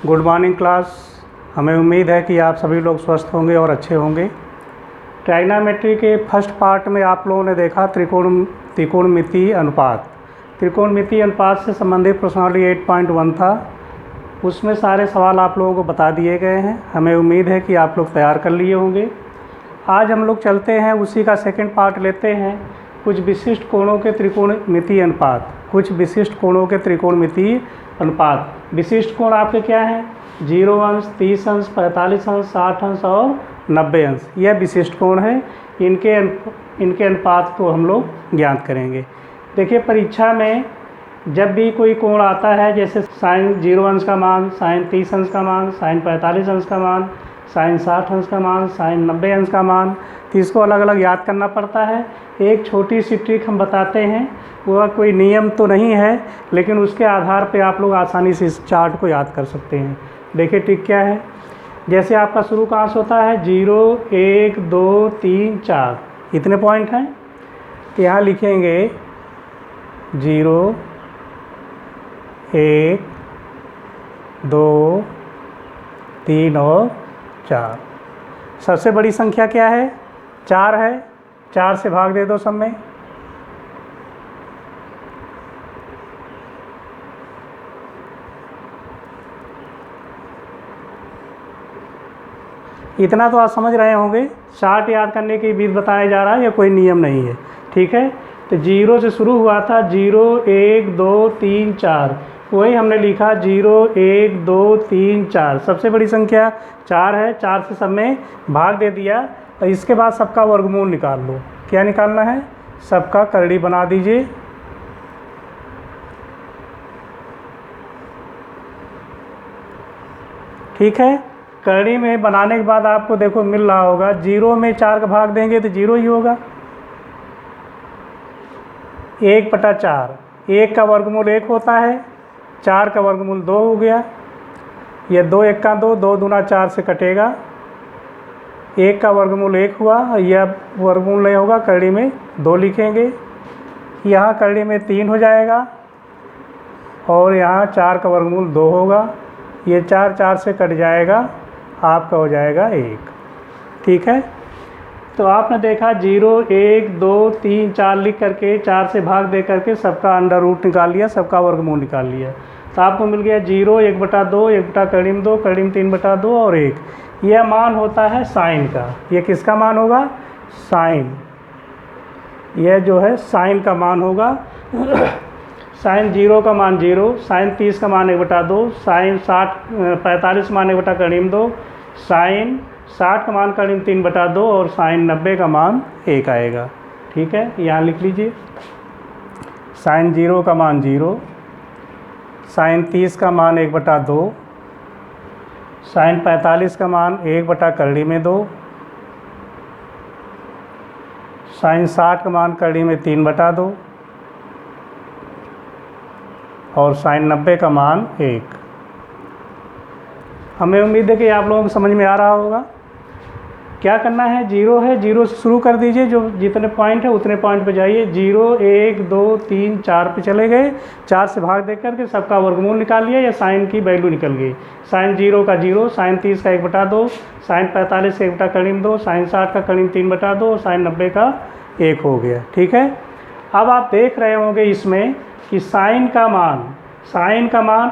Good morning class. हमें उम्मीद है कि आप सभी लोग स्वस्थ होंगे और अच्छे होंगे। ट्राइगोनोमेट्री के फर्स्ट पार्ट में आप लोगों ने देखा त्रिकोणमितीय अनुपात। त्रिकोणमितीय अनुपात से संबंधित प्रश्नावली 8.1 था। उसमें सारे सवाल आप लोगों को बता दिए गए हैं। हमें उम्मीद है कि आप लोग तैयार कर लिए होंगे। आज हम लोग चलते हैं, उसी का सेकंड पार्ट लेते हैं, कुछ विशिष्ट कोणों के त्रिकोणमितीय अनुपात। कुछ विशिष्ट कोणों के त्रिकोणमितीय अनुपात। विशिष्ट कोण आपके क्या हैं? 0 अंश, 30 अंश, 45 अंश, 60 अंश और 90 अंश। यह विशिष्ट कोण है। इनके अनुपात को हम लोग ज्ञात करेंगे। देखिए, परीक्षा में जब भी कोई कोण आता है, जैसे साइन 0 अंश का मान, साइन 30 अंश का मान, साइन 45 अंश का मान, साइन 60 अंश का मान, साइन 90 अंश का मान, तो इसको अलग अलग याद करना पड़ता है। एक छोटी सी ट्रिक हम बताते हैं, वह कोई नियम तो नहीं है, लेकिन उसके आधार पे आप लोग आसानी से इस चार्ट को याद कर सकते हैं। देखिए ट्रिक क्या है। जैसे आपका शुरू कहाँ से होता है? 0, 1, 2, 3, 4, इतने पॉइंट हैं। तो यहाँ लिखेंगे 0, 1, 2, 3 और 4। सबसे बड़ी संख्या क्या है? 4 है। 4 से भाग दे दो सब में। इतना तो आप समझ रहे होंगे। चार्ट याद करने की विधि बताया जा रहा है, या कोई नियम नहीं है। ठीक है, तो 0 से शुरू हुआ था। 0, 1, 2, 3, 4, वही हमने लिखा 0, 1, 2, 3, 4। सबसे बड़ी संख्या 4 है। 4 से सब में भाग दे दिया। और इसके बाद सबका वर्गमूल निकाल लो। क्या निकालना है? सबका करड़ी बना दीजिए। ठीक है, करड़ी में बनाने के बाद आपको देखो मिल रहा होगा, 0 में 4 का भाग देंगे तो 0 ही होगा। 1/4, 1 का वर्गमूल 1 होता है, 4 का वर्गमूल 2 हो गया। यह 2 1 का 2, 2 दूना 4 से कटेगा। 1 का वर्गमूल 1 हुआ, यह वर्गमूल नहीं होगा, करड़ी में 2 लिखेंगे। यहाँ करड़ी में 3 हो जाएगा, और यहाँ 4 का वर्गमूल 2 होगा। ये 4 4 से कट जाएगा, आपका हो जाएगा 1। ठीक है, तो आपने देखा 0, 1, 2, 3, 4 लिख करके 4 से भाग दे करके सबका अंडर रूट निकाल लिया, सबका वर्गमूल निकाल लिया। तो आपको मिल गया 0, 1/2, 1/2 करीम 3/2 और 1। यह मान होता है साइन का। यह किसका मान होगा? साइन। यह जो है साइन का मान होगा। साइन 0 का मान 0, साइन 30 का मान 1/2, साइन 45 मान 1/2, साइन 60 का मान करीब 3/2 और साइन 90 का मान 1 आएगा। ठीक है, यहाँ लिख लीजिए। साइन 0 का मान 0, साइन 30 का मान 1/2, साइन 45 का मान 1/2, साइन 60 का मान कड़ी में 3/2 और साइन 90 का मान 1। हमें उम्मीद है कि आप लोगों को समझ में आ रहा होगा। क्या करना है? 0 है, 0 से शुरू कर दीजिए। जो जितने पॉइंट है उतने पॉइंट पे जाइए। 0, 1, 2, 3, 4 पे चले गए। 4 से भाग दे करके सबका वर्गमूल निकाल लिया, या साइन की वैल्यू निकल गई। साइन 0 का 0, साइन 30 का 1/2, साइन 45 का 1/2, साइन 60 का करीब 3/2 और साइन 90 का 1 हो गया। ठीक है, अब आप देख रहे होंगे इसमें कि साइन का मान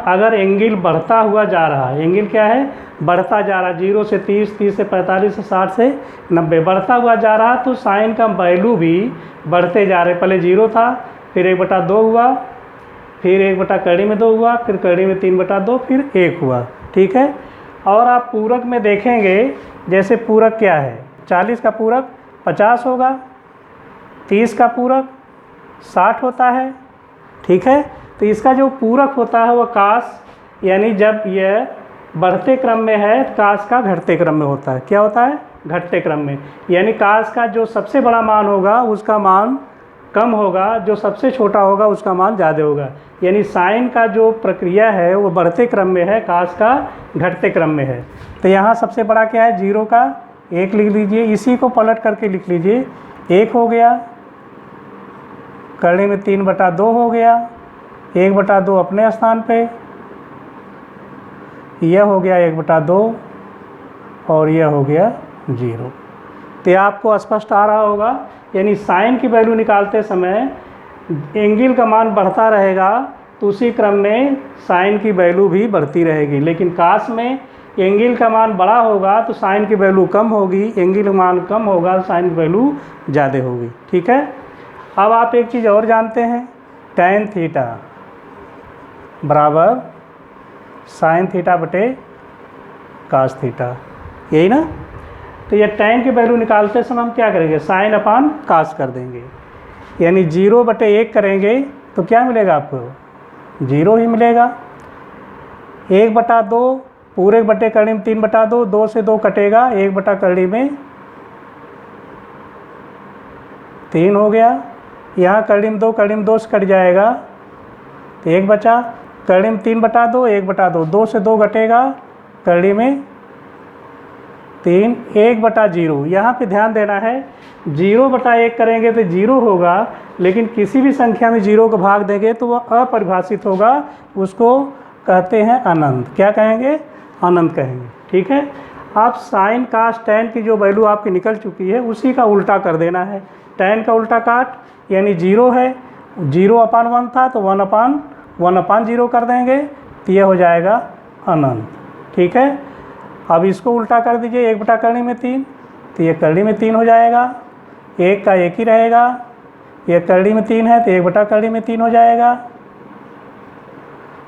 अगर एंगल बढ़ता हुआ जा रहा है, एंगल क्या है? बढ़ता जा रहा है। 0 से 30, 30 से 45, 60 से 90 बढ़ता हुआ जा रहा, तो साइन का वैल्यू भी बढ़ते जा रहे। पहले 0 था, फिर 1/2 हुआ, फिर 1/2 हुआ, फिर कड़ी में 3/2, फिर 1 हुआ। ठीक है, और आप पूरक में देखेंगे, जैसे पूरक क्या है? 40 का पूरक 50 होगा, 30 का पूरक 60 होता है। ठीक है, तो इसका जो पूरक होता है वह कास, यानी जब यह बढ़ते क्रम में है, कास का घटते क्रम में होता है। क्या होता है? घटते क्रम में। यानी कास का जो सबसे बड़ा मान होगा उसका मान कम होगा, जो सबसे छोटा होगा उसका मान ज़्यादा होगा। यानी साइन का जो प्रक्रिया है वो बढ़ते क्रम में है, कास का घटते क्रम में है। तो यहाँ सबसे बड़ा क्या है? 0 का 1 लिख लीजिए। इसी को पलट करके लिख लीजिए। 1 हो गया, करने में 3/2 हो गया, 1/2 अपने स्थान पे, यह हो गया 1/2 और यह हो गया 0। तो यह आपको स्पष्ट आ रहा होगा। यानी साइन की वैल्यू निकालते समय एंगल का मान बढ़ता रहेगा तो उसी क्रम में साइन की वैल्यू भी बढ़ती रहेगी, लेकिन कास में एंगल का मान बड़ा होगा तो साइन की वैल्यू कम होगी, एंगल का मान कम होगा साइन की वैल्यू ज़्यादा होगी। ठीक है। अब आप एक चीज़ और जानते हैं, tan थीटा बराबर साइन थीटा बटे कास थीटा, यही ना। तो ये tan की वैल्यू निकालते समय हम क्या करेंगे, साइन अपान कास कर देंगे, यानी 0/1 करेंगे तो क्या मिलेगा आपको, 0 ही मिलेगा। 1/2 पूरे बटे करड़ी में 3/2, 2 से 2 कटेगा, 1/करड़ी में 3 हो गया। यहाँ करड़ी में 2, करड़ी में 2 से कट जाएगा तो 1 बचा, करड़ी में 3/2, 1/2, 2 से 2 घटेगा, करड़ी में 3, 1/0। यहाँ पे ध्यान देना है, 0/1 करेंगे तो 0 होगा, लेकिन किसी भी संख्या में 0 को भाग देंगे तो वह अपरिभाषित होगा, उसको कहते हैं अनंत। क्या कहेंगे, अनंत कहेंगे। ठीक है। आप साइन कास tan की जो वैल्यू आपकी निकल चुकी है उसी का उल्टा कर देना है। tan का उल्टा काट, यानी 0 है, 0/1 था तो 1/0 कर देंगे तो यह हो जाएगा अनंत। ठीक है। अब इसको उल्टा कर दीजिए, 1/करड़ी में 3 तो ये करड़ी में 3 हो जाएगा, 1 का 1 ही रहेगा, ये करड़ी में 3 है तो 1/करड़ी में 3 हो जाएगा।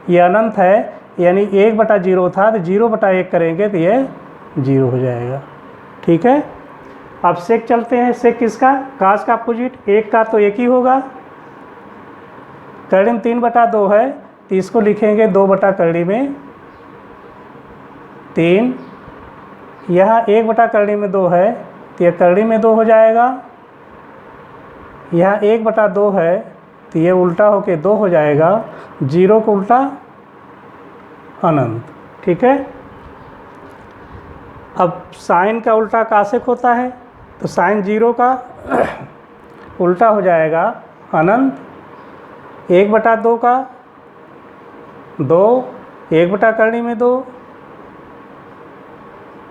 ये अनंत है, यानी 1/0 था तो 0/1 करेंगे तो ये 0 हो जाएगा। ठीक है। अब सेक चलते हैं, सेक किसका, कास का अपोजिट, 1 का तो 1 ही होगा, करड़ी में 3/2 है तो इसको लिखेंगे 2/करड़ी में 3। यहाँ 1/करड़ी में 2 है तो यह करड़ी में 2 हो जाएगा, यहाँ 1/2 है तो ये उल्टा होके 2 हो जाएगा, 0 को उल्टा अनंत। ठीक है। अब साइन का उल्टा कासेक होता है तो साइन 0 का उल्टा हो जाएगा अनंत, 1/2 का 2, 1/करड़ी में 2,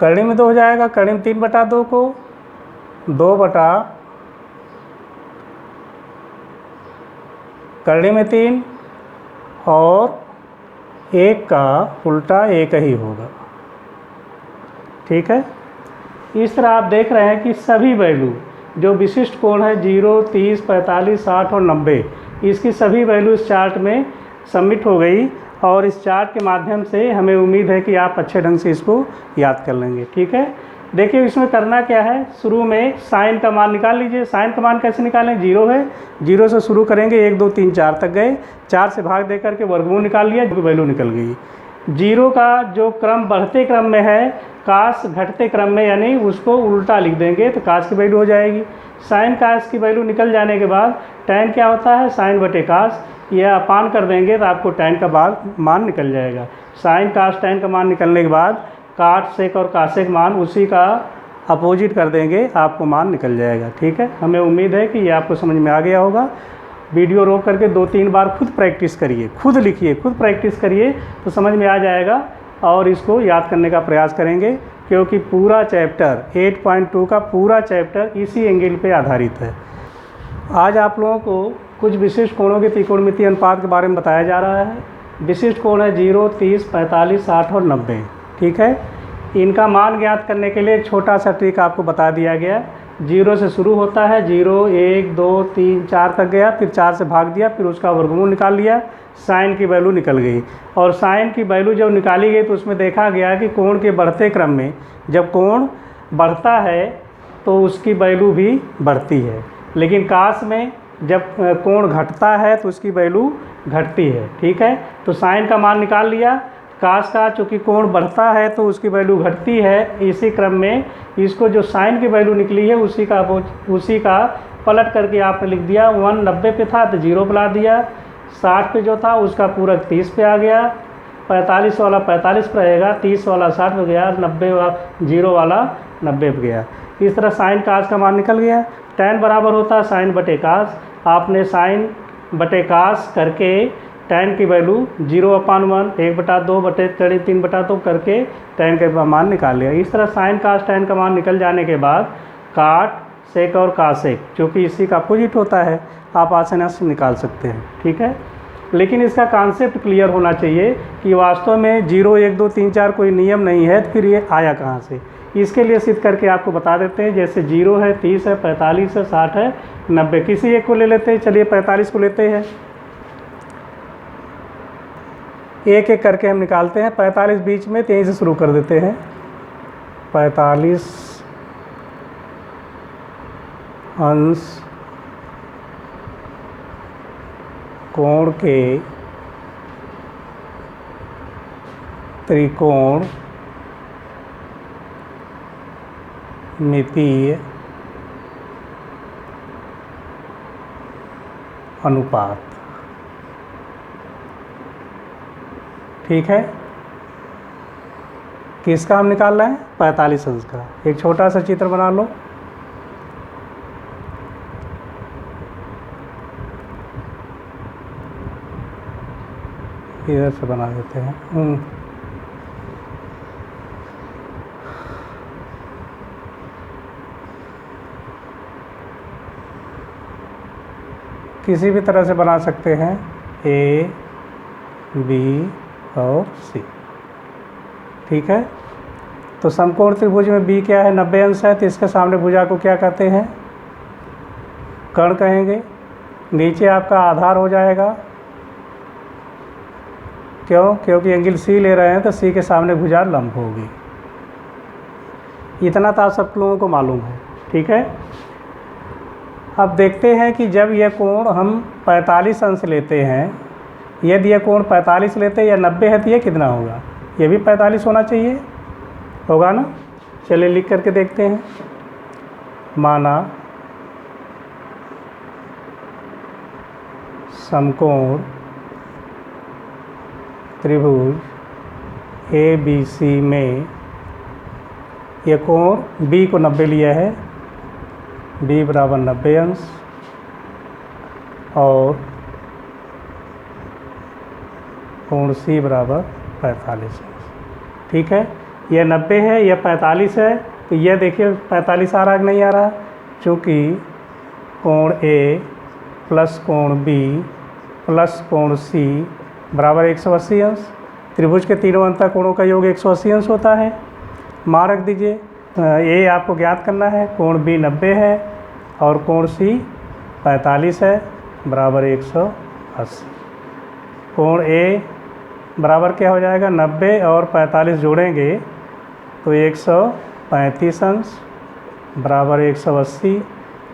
करड़ी में 2 हो जाएगा, करड़ी में 3/2 को 2/करड़ी में 3 और 1 का उल्टा 1 ही होगा। ठीक है। इस तरह आप देख रहे हैं कि सभी वैल्यू जो विशिष्ट कोण है 0, 30, 45, 60 और 90, इसकी सभी वैल्यू इस चार्ट में सबमिट हो गई और इस चार्ट के माध्यम से हमें उम्मीद है कि आप अच्छे ढंग से इसको याद कर लेंगे। ठीक है। देखिए इसमें करना क्या है, शुरू में साइन का मान निकाल लीजिए। साइन का मान कैसे निकालें, 0 है, 0 से शुरू करेंगे, 1 2 3 4 तक गए, 4 से भाग देकर के वर्गमूल निकाल लिया, जो वैल्यू निकल गई। 0 का जो क्रम बढ़ते क्रम में है, कास घटते क्रम में, यानी उसको उल्टा लिख देंगे तो कास की वैल्यू हो जाएगी। साइन कास की वैल्यू निकल जाने के बाद tan क्या होता है, साइन बटे कास, यह अपान कर देंगे तो आपको tan का मान निकल जाएगा। साइन कास tan का मान निकलने के बाद काट सेक और कासेक मान उसी का अपोजिट कर देंगे, आपको मान निकल जाएगा। ठीक है। हमें उम्मीद है कि ये आपको समझ में आ गया होगा। वीडियो रोक करके 2-3 बार खुद प्रैक्टिस करिए, खुद लिखिए, खुद प्रैक्टिस करिए तो समझ में आ जाएगा और इसको याद करने का प्रयास करेंगे, क्योंकि पूरा चैप्टर 8.2 का पूरा चैप्टर इसी एंगल पे आधारित है। आज आप लोगों को कुछ विशिष्ट कोणों के त्रिकोणमितीय अनुपात के बारे में बताया जा रहा है। विशिष्ट कोण है 0, 30, 45, 60 और 90। ठीक है। इनका मान ज्ञात करने के लिए छोटा सा ट्रिक आपको बता दिया गया। 0 से शुरू होता है, 0, 1, 2, 3, 4 तक गया, फिर 4 से भाग दिया, फिर उसका वर्गमूल निकाल लिया, साइन की वैल्यू निकल गई। और साइन की वैल्यू जब निकाली गई तो उसमें देखा गया कि कोण के बढ़ते क्रम में जब कोण बढ़ता है तो उसकी वैल्यू भी बढ़ती है, लेकिन कास में जब कोण घटता है तो उसकी वैल्यू घटती है। ठीक है। तो साइन का मान निकाल लिया, कास का चूँकि कोण बढ़ता है तो उसकी वैल्यू घटती है। इसी क्रम में इसको जो साइन की वैल्यू निकली है उसी का पलट करके आपने लिख दिया। 1 90 पे था तो 0 बुला दिया, 60 पे जो था उसका पूरक 30 पे आ गया, 45 वाला 45 पे रहेगा, 30 वाला 60 पे गया, 0 वाला 90 पे गया। इस तरह साइन कास का मान निकल गया। tan बराबर होता है साइन बटे कास। आपने साइन बटे कास करके tan की वैल्यू 0/1 1/2/3/2 करके tan का मान निकाल लिया। इस तरह sin cos tan का मान निकल जाने के बाद काट सेक और कासेक क्योंकि इसी का अपोजिट होता है आप आसानी से निकाल सकते हैं, ठीक है। लेकिन इसका कॉन्सेप्ट क्लियर होना चाहिए कि वास्तव में 0 1 2 3 4 कोई नियम नहीं है, तो फिर ये आया कहाँ से। इसके लिए सिद्ध करके आपको बता देते हैं। जैसे 0 है, 30 है, 45 है, 60 है, 90, किसी एक को ले लेते हैं। चलिए 45 को लेते हैं, एक एक करके हम निकालते हैं। 45 बीच में, तो यहीं से शुरू कर देते हैं। 45 अंश कोण के त्रिकोण मितीय अनुपात, ठीक है। किसका हम निकाल रहे हैं? 45 अंश का। एक छोटा सा चित्र बना लो। इधर से बना देते हैं। किसी भी तरह से बना सकते हैं, ए बी और सी, ठीक है। तो समकोण त्रिभुज में बी क्या है? 90 अंश है, तो इसके सामने भुजा को क्या कहते हैं? कर्ण कहेंगे। नीचे आपका आधार हो जाएगा, क्यों? क्योंकि एंगल सी ले रहे हैं तो सी के सामने भुजा लंब होगी। इतना तो आप सब लोगों को मालूम है, ठीक है। अब देखते हैं कि जब यह कोण हम 45 अंश लेते हैं, यदि यह कोण 45 लेते हैं या 90 है, तो यह कितना होगा? ये भी 45 होना चाहिए, होगा ना। चलिए लिख करके देखते हैं। माना समकोण त्रिभुज ए बी सी में यह कोण बी को 90 लिया है, बी बराबर 90 अंश, और कोण सी बराबर 45 अंश, ठीक है। यह 90 है, यह 45 है, तो यह देखिए 45 आ रहा कि नहीं आ रहा। चूँकि कोण ए प्लस कोण बी प्लस कोण सी बराबर 180 अंश। त्रिभुज के तीनों अंतः कोणों का योग 180 अंश होता है। मान रख दीजिए। ए आपको ज्ञात करना है, कोण बी 90 है और कोण सी 45 है, बराबर 180। कोण ए बराबर क्या हो जाएगा? 90 और 45 जोड़ेंगे तो 135 अंश बराबर 180।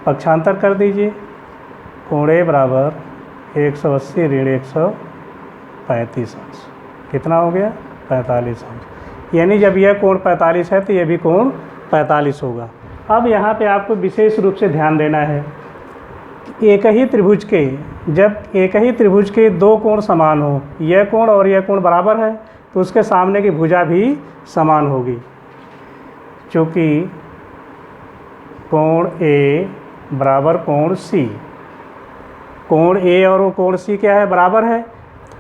पक्षांतर कर दीजिए। कोण ए बराबर 180 ऋण 135 अंश, कितना हो गया? 45 अंश। यानी जब यह कोण 45 है तो यह भी कोण 45 होगा। अब यहाँ पे आपको विशेष रूप से ध्यान देना है, एक ही त्रिभुज के, जब एक ही त्रिभुज के दो कोण समान हो, यह कोण और यह कोण बराबर है, तो उसके सामने की भुजा भी समान होगी। चूँकि कोण ए बराबर कोण सी, कोण ए और कोण सी क्या है? बराबर है।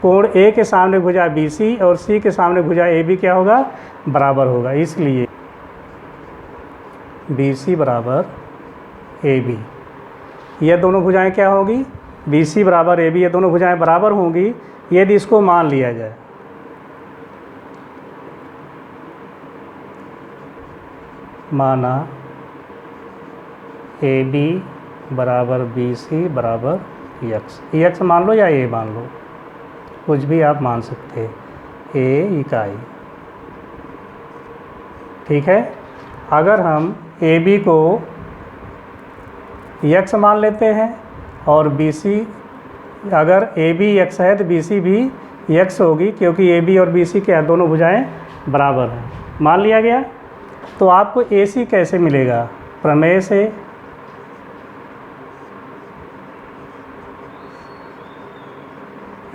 कोण ए के सामने भुजा बी सी और सी के सामने भुजा ए बी क्या होगा? बराबर होगा। इसलिए बी सी बराबर ए बी, यह दोनों भुजाएं क्या होगी? बी सी बराबर ए बी, ये दोनों भुजाएं बराबर होंगी यदि इसको मान लिया जाए। माना ए बी बराबर बी सी बराबर यक्स, यक्स मान लो या ए मान लो, कुछ भी आप मान सकते हैं, ए इकाई, ठीक है। अगर हम ए बी को यक्स मान लेते हैं और बी सी, अगर ए बी यक्स है तो बी सी भी यक्स होगी, क्योंकि ए बी और बी सी क्या दोनों भुजाएं बराबर हैं। मान लिया गया। तो आपको ए सी कैसे मिलेगा? प्रमेय से।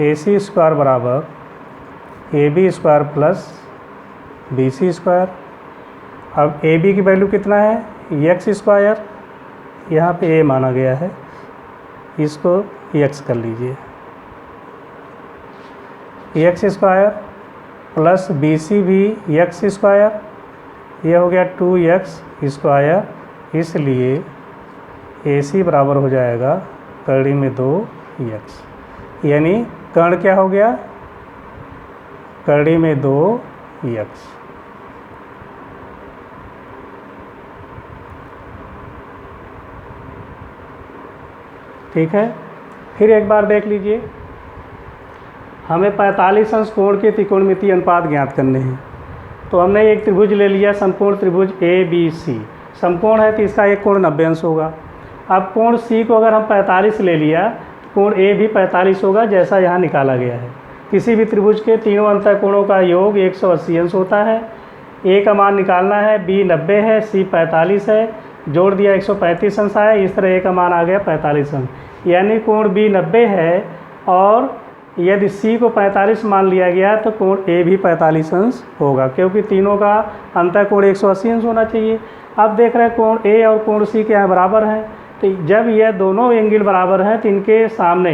ए सी स्क्वायर बराबर A B square plus B C square. अब ए बी की वैल्यू कितना है? यक्स स्क्वायर, यहाँ पे ए माना गया है, इसको यक्स कर लीजिए। X square plus B C भी एक्स स्क्वायर, ये हो गया 2x स्क्वायर, इसलिए ए सी बराबर हो जाएगा कड़ी में 2x, यानी कर्ण क्या हो गया, कड़ी में 2x। ठीक है, फिर एक बार देख लीजिए, हमें 45 अंश कोण के त्रिकोणमितीय अनुपात ज्ञात करने हैं। तो हमने एक त्रिभुज ले लिया, समकोण त्रिभुज ए बी सी, समकोण है तो इसका एक कोण 90 अंश होगा। अब कोण सी को अगर हम 45 ले लिया तो कोण ए भी 45 होगा, जैसा यहाँ निकाला गया है। किसी भी त्रिभुज के तीनों अंतःकोणों का योग 180 अंश होता है। ए का मान निकालना है, बी 90 है, सी 45 है, जोड़ दिया 135 अंश आया, इस तरह ए का मान आ गया 45 अंश, यानी कोण बी 90 है और यदि सी को 45 मान लिया गया तो कोण ए भी 45 अंश होगा, क्योंकि तीनों का अंतःकोण 180 अंश होना चाहिए। अब देख रहे हैं कोण ए और कोण सी के यहाँ बराबर हैं, तो जब यह दोनों एंगल बराबर हैं तो इनके सामने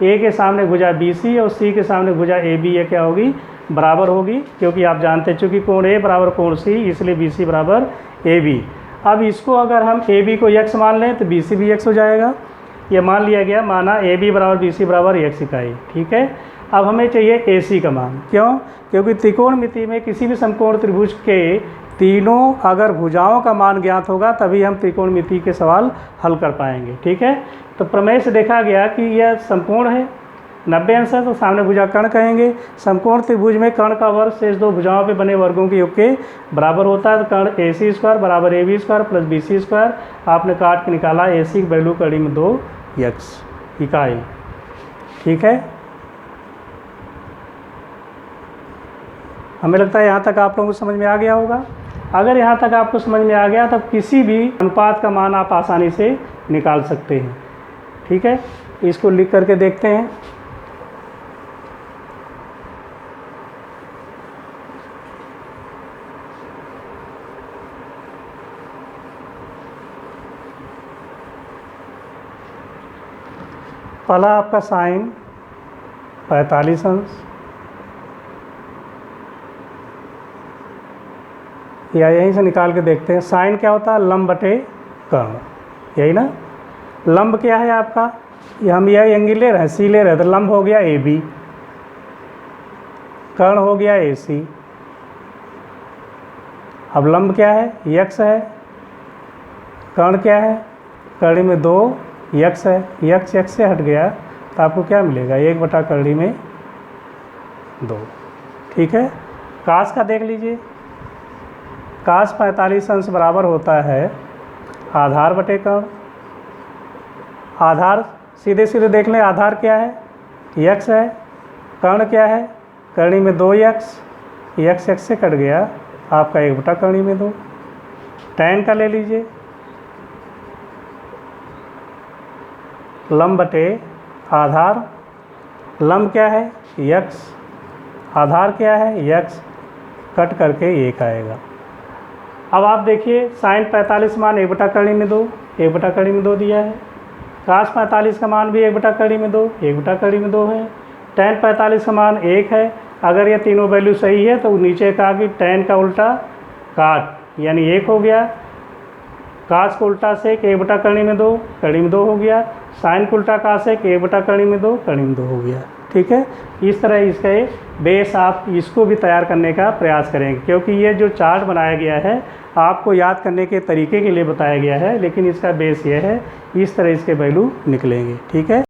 ए के सामने भुजा बी सी और सी के सामने भुजा ए बी, ये क्या होगी, बराबर होगी, क्योंकि आप जानते हैं चूँकि कोण ए बराबर कोण सी, इसलिए बी सी बराबर ए बी। अब इसको अगर हम ए बी को x मान लें तो बी सी भी x हो जाएगा, ये मान लिया गया, माना ए बी बराबर बी सी बराबर x इकाई। ठीक है, अब हमें चाहिए ए सी का मान, क्यों, क्योंकि त्रिकोणमिति में किसी भी समकोण त्रिभुज के तीनों अगर भुजाओं का मान ज्ञात होगा तभी हम त्रिकोणमिति के सवाल हल कर पाएंगे। ठीक है, तो प्रमेय से देखा गया कि यह समकोण है, 90 अंश है, तो सामने भुजा कर्ण कहेंगे। समकोण त्रिभुज में कर्ण का वर्ग शेष दो भुजाओं पे बने वर्गों के योग के बराबर होता है, तो कर्ण ए सी स्क्वायर बराबर A B square plus B C square, आपने काट के निकाला, ए सी की वैल्यू कड़ी में 2x इकाई। ठीक है, हमें लगता है यहाँ तक आप लोगों को समझ में आ गया होगा। अगर यहाँ तक आपको समझ में आ गया तब किसी भी अनुपात का मान आप आसानी से निकाल सकते हैं। ठीक है, इसको लिख करके देखते हैं। पहला आपका साइन 45 अंश, या यहीं से निकाल के देखते हैं। साइन क्या होता है, लंब बटे कर्ण, यही ना। लंब क्या है आपका, ये हम यह एंगल ले रहे हैं, सी ले रहे हैं, तो लंब हो गया ए बी, कर्ण हो गया ए सी। अब लंब क्या है, यक्स है, कर्ण क्या है, कड़ी में 2 यक्स है, यक्स यक्स से हट गया तो आपको क्या मिलेगा, 1 बटा कड़ी में 2। ठीक है, कास का देख लीजिए, कास 45 अंश बराबर होता है आधार बटे कर्ण। आधार सीधे सीधे देख लें, आधार क्या है, यक्स है, कर्ण क्या है, करणी में 2x, यक्स यक्स से कट गया, आपका 1 बटा करणी में 2। tan का ले लीजिए, लंब बटे आधार, लंब क्या है, यक्स, आधार क्या है, यक्स, कट करके 1 आएगा। अब आप देखिए साइन 45 मान 1 बटा करणी में 2, 1 बटा करणी में 2 दिया है। कास 45 का मान भी 1 बटा करणी में 2, 1 बटा करणी में 2 है। tan 45 का मान 1 है। अगर ये तीनों वैल्यू सही है तो नीचे कहा कि tan का उल्टा काट यानी 1 हो गया, कास को उल्टा सेक 1 बटा करणी में 2, करणी में 2 हो गया, साइन को उल्टा कास सेक 1 बटा करणी में 2, करणी में 2 हो गया। ठीक है, इस तरह इसका बेस आप इसको भी तैयार करने का प्रयास करेंगे, क्योंकि ये जो चार्ट बनाया गया है आपको याद करने के तरीके के लिए बताया गया है, लेकिन इसका बेस ये है, इस तरह इसके वैल्यू निकलेंगे। ठीक है।